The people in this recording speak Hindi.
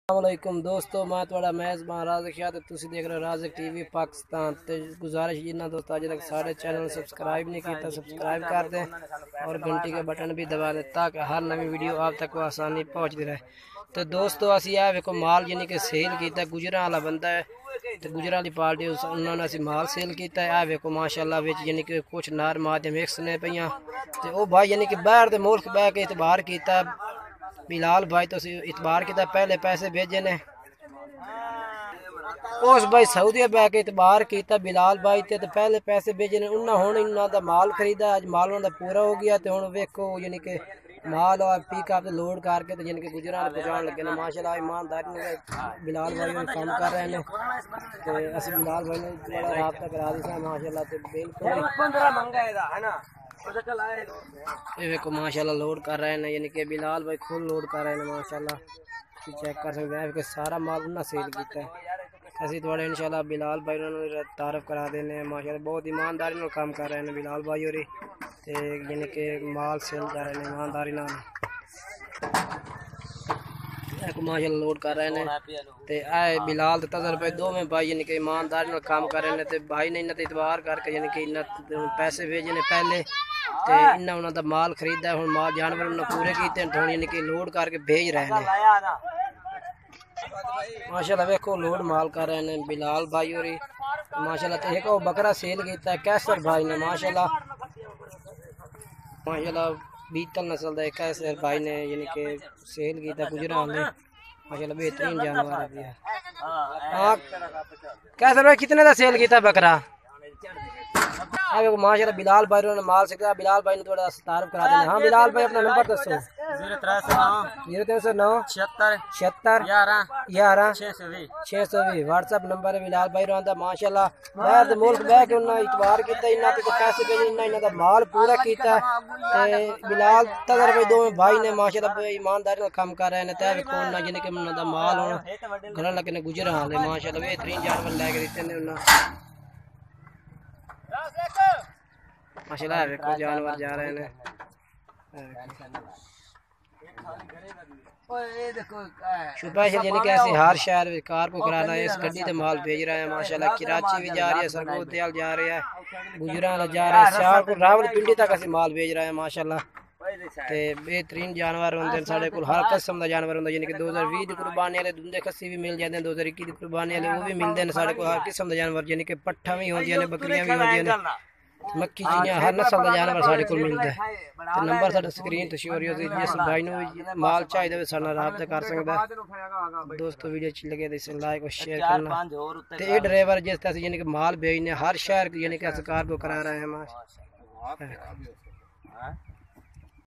अस्सलामुअलैकुम दोस्तों, मैं थोड़ा मेज़बान राज़िक शाह। तुसी देख रहे हो राज़िक टीवी पाकिस्तान। तो गुजारिश जिन्ना दोस्त अजे तक साढ़े चैनल सब्सक्राइब नहीं किया सब्सक्राइब कर दें और घंटी का बटन भी दबा दें ताकि हर नवी वीडियो आप तक आसानी पहुँचती रहे। तो दोस्तों असी आ वेखो माल यानी कि सेल किया गुजरा वाला बंदा है, तो गुजरा वाली पार्टी उन्होंने असी माल सेल किया है। वेखो माशाल्लाह विच यानी कि कुछ नार माद मिक्स ने पईयां, तो वह भाई यानी कि बाहर के मुल्क बह के इतबार किया। बिलाल भाई तो इतबार किया, पहले पैसे भेजे ने उस भाई सऊदी बह के इतबार किया बिलाल भाई ते, तो पहले पैसे भेजे ने उन्हें। हुण इन्हों का माल खरीदा, अज माल उन्होंने पूरा हो गया। तो हुण वेखो यानी कि माल और पिकअप लोड करके तो यानी कि गुजरात पहुँचाने लगे ने। माशाल्लाह ईमानदारी बिलाल भाई ने काम कर रहे हैं। तो असं बिलाल भाई ने थोड़ा राबता करा दी माशाल्लाह। तो बिल्कुल ये देखो माशाल्लाह लोड कर रहे हैं, यानी कि बिलाल भाई खुद लोड कर रहे हैं माशाल्लाह। चेक कर सकते हैं कि सारा माल उन्हें सेल किया है। असं थोड़े इंशाल्लाह बिलाल भाई उन्होंने तारफ करा देने माशाल्लाह। बहुत ईमानदारी में काम कर रहे हैं बिलाल भाई और यानी कि माल सेल कर रहे हैं ईमानदारी नाल। माशाल्लाह लोड कर रहे हैं। तो आए बिलाल तो तजर भाई दो में भाई यानी कि ईमानदारी में काम कर रहे हैं। तो भाई ने इन्हें इतबार करके यानी कि इन्हें पैसे भेजे ने पहले, तो इन्हें उन्होंने माल खरीदा है। माल जानवर उन्हें पूरे किए थोड़ी यानी कि लोड करके भेज रहे हैं माशाल्लाह। देखो लोड माल कर रहे हैं बिलाल भाई और माशाल्लाह। तो एक बकरा सेल किया है कैसर भाई ने माशाल्लाह। माशाल्लाह बीतल नस्ल का कैसर भाई ने यानी कि सेल किया गुजरात में माशाल्लाह। बेहतरीन जानवर है। हाँ कैसर भाई कितने का सेल किया बकरा? माशाल्लाह बिलाल भाई ने माल से बिलाल भाई ने थोड़ा तारफ करा देना। हाँ बिलाल भाई अपना नंबर दसो। 0309 76 11 620 व्हाट्सएप नंबर है बिलाल भाई रहा माशाल्लाह। बाहर मुल्क बह के उन्हें इतबार किया, इन्होंने पैसे भेजे, इन्होंने माल पूरा किया। बिलाल तगर भाई दो भाई ने माशाल्लाह ईमानदारी काम कर रहे हैं। तय यानी कि उन्होंने माल हूँ घर लगे गुजर हाल है माशाल्लाह। बेहतरीन जानवर लैके दिते ने उन्हें माशाल्लाह। देखो जानवर जा रहे हैं स्पेशल यानी कि ऐसे हर शहर में कार को कराना है। इस गड्डी से माल भेज रहे हैं माशाल्लाह। कराची भी जा रही है, सरगोदयाल जा रही है, गुजरात जा रहे हैं, शाहपुर रावलपिंडी तक असं माल भेज रहे हैं माशाल्लाह। ते बेहतरीन जानवर होंगे साढ़े को, हर किस्म का जानवर होंगे। यानी कि 2020 की कुर्बानी वाले दुंदे खस्सी भी मिल जाते हैं, 2021 की कुर्बानी वाले वो भी मिलते हैं साढ़े को। हर किस्म का जानवर यानी कि पट्ठा भी होंगे ने, बकरियां भी होंगे, मक्की चिड़ियाँ हर नस्ल का जानवर साढ़े को मिलता है। तो नंबर साढ़े स्क्रीन तो शोर हो जिस भाई ने माल चाहिए साढ़ा राबता कर सकता है। दोस्तों वीडियो अच्छी लगे तो इसे लाइक और शेयर करना। तो ये ड्राइवर जिस तरह से यानी कि माल भेजने हर शहर यानी कि कार को करा रहे हैं।